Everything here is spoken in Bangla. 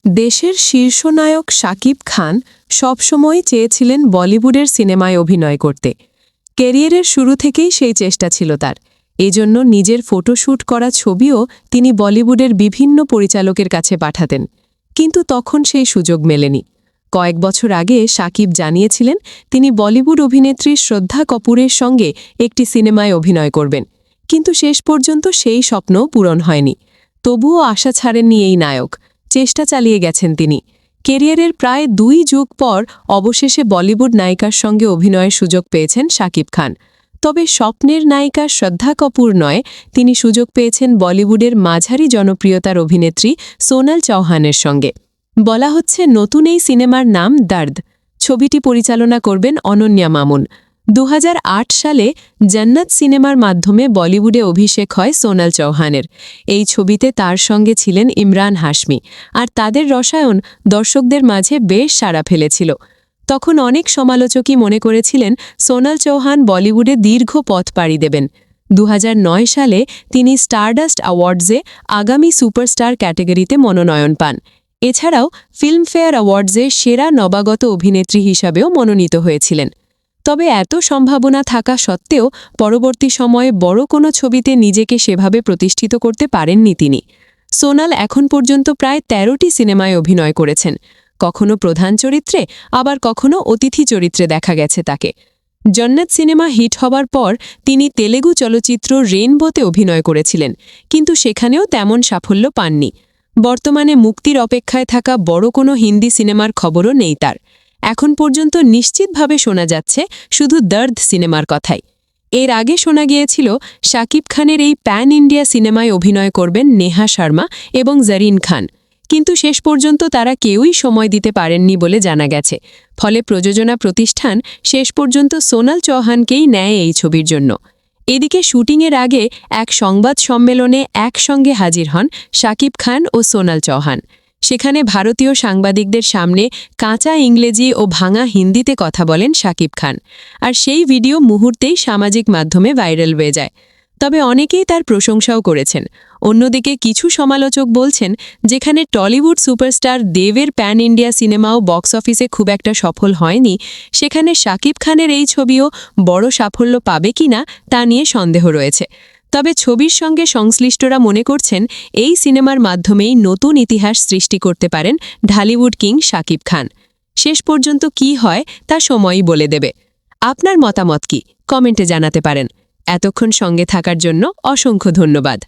দেশের শীর্ষ নায়ক শাকিব খান সবসময় চেয়েছিলেন বলিউডের সিনেমায় অভিনয় করতে। ক্যারিয়ারের শুরু থেকেই সেই চেষ্টা ছিল তার। এজন্য নিজের ফটোশ্যুট করা ছবিও তিনি বলিউডের বিভিন্ন পরিচালকের কাছে পাঠাতেন, কিন্তু তখন সেই সুযোগ মেলেনি। কয়েক বছর আগে শাকিব জানিয়েছিলেন তিনি বলিউড অভিনেত্রী শ্রদ্ধা কাপুরের সঙ্গে একটি সিনেমায় অভিনয় করবেন, কিন্তু শেষ পর্যন্ত সেই স্বপ্নও পূরণ হয়নি। তবুও আশা ছাড়েননি এই নায়ক, চেষ্টা চালিয়ে গেছেন তিনি। কেরিয়ারের প্রায় 2 যুগ পর অবশেষে বলিউড নায়িকার সঙ্গে অভিনয়ের সুযোগ পেয়েছেন শাকিব খান। তবে স্বপ্নের নায়িকা শ্রদ্ধা কাপুর নয়, তিনি সুযোগ পেয়েছেন বলিউডের মাঝারি জনপ্রিয়তার অভিনেত্রী সোনাল চৌহানের সঙ্গে। বলা হচ্ছে নতুন এই সিনেমার নাম দর্দ। ছবিটি পরিচালনা করবেন অনন্যা মামুন। 2008 সালে জন্নত সিনেমার মাধ্যমে বলিউডে অভিষেক হয় সোনাল চৌহানের। এই ছবিতে তার সঙ্গে ছিলেন ইমরান হাশমি, আর তাদের রসায়ন দর্শকদের মাঝে বেশ সাড়া ফেলেছিল। তখন অনেক সমালোচকই মনে করেছিলেন সোনাল চৌহান বলিউডে দীর্ঘ পথ পাড়ি দেবেন। 2009 সালে তিনি স্টারডাস্ট অ্যাওয়ার্ডসে আগামী সুপারস্টার ক্যাটাগরিতে মনোনয়ন পান। এছাড়াও ফিল্মফেয়ার অ্যাওয়ার্ডসে সেরা নবাগত অভিনেত্রী হিসাবেও মনোনীত হয়েছিলেন। তবে এত সম্ভাবনা থাকা সত্ত্বেও পরবর্তী সময়ে বড় কোনো ছবিতে নিজেকে সেভাবে প্রতিষ্ঠিত করতে পারেননি তিনি। সোনাল এখন পর্যন্ত প্রায় 13টি সিনেমায় অভিনয় করেছেন, কখনো প্রধান চরিত্রে, আবার কখনো অতিথি চরিত্রে দেখা গেছে তাকে। জন্নত সিনেমা হিট হবার পর তিনি তেলেগু চলচ্চিত্র রেইনবোতে অভিনয় করেছিলেন, কিন্তু সেখানেও তেমন সাফল্য পাননি। বর্তমানে মুক্তির অপেক্ষায় থাকা বড় কোনো হিন্দি সিনেমার খবরও নেই তার। এখন পর্যন্ত নিশ্চিতভাবে শোনা যাচ্ছে শুধু দর্দ সিনেমার কথাই। এর আগে শোনা গিয়েছিল শাকিব খানের এই প্যান ইন্ডিয়া সিনেমায় অভিনয় করবেন নেহা শর্মা এবং জরিন খান, কিন্তু শেষ পর্যন্ত তারা কেউই সময় দিতে পারেননি বলে জানা গেছে। ফলে প্রযোজনা প্রতিষ্ঠান শেষ পর্যন্ত সোনাল চৌহানকেই নেয় এই ছবির জন্য। এদিকে শুটিংয়ের আগে এক সংবাদ সম্মেলনে একসঙ্গে হাজির হন শাকিব খান ও সোনাল চৌহান। সেখানে ভারতীয় সাংবাদিকদের সামনে কাঁচা ইংরেজি ও ভাঙা হিন্দিতে কথা বলেন শাকিব খান, আর সেই ভিডিও মুহূর্তেই সামাজিক মাধ্যমে ভাইরাল হয়ে যায়। তবে অনেকেই তার প্রশংসাও করেছেন। অন্যদিকে কিছু সমালোচক বলছেন, যেখানে টলিউড সুপারস্টার দেবের প্যান ইন্ডিয়া সিনেমাও বক্স অফিসে খুব একটা সফল হয়নি, সেখানে শাকিব খানের এই ছবিও বড় সাফল্য পাবে কিনা তা নিয়ে সন্দেহ রয়েছে। তবে ছবির সঙ্গে সংশ্লিষ্টরা মনে করছেন এই সিনেমার মাধ্যমেই নতুন ইতিহাস সৃষ্টি করতে পারেন ঢালিউড কিং শাকিব খান। শেষ পর্যন্ত কি হয় তা সময়ই বলে দেবে। আপনার মতামত কি, কমেন্টে জানাতে পারেন। এতক্ষণ সঙ্গে থাকার জন্য অসংখ্য ধন্যবাদ।